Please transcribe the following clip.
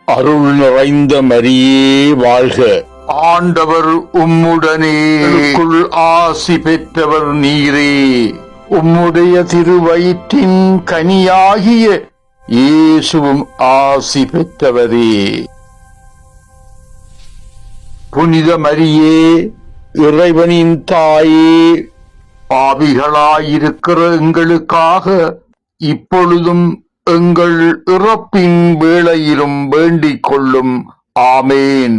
அருள் நிறைந்த மரியே வாழ்க. ஆண்டவர் உம்முடனே, ஆசி பெற்றவர் நீரே. உம்முடைய திருவயிற்றின் கனியாகிய இயேசுவும் ஆசி பெற்றவரே. புனித மரியே, இறைவனின் தாயே, பாவிகளாயிருக்கிற எங்களுக்காக இப்பொழுதும் எங்கள் இறப்பின் வேளையிலும் வேண்டிக் கொள்ளும். ஆமேன்.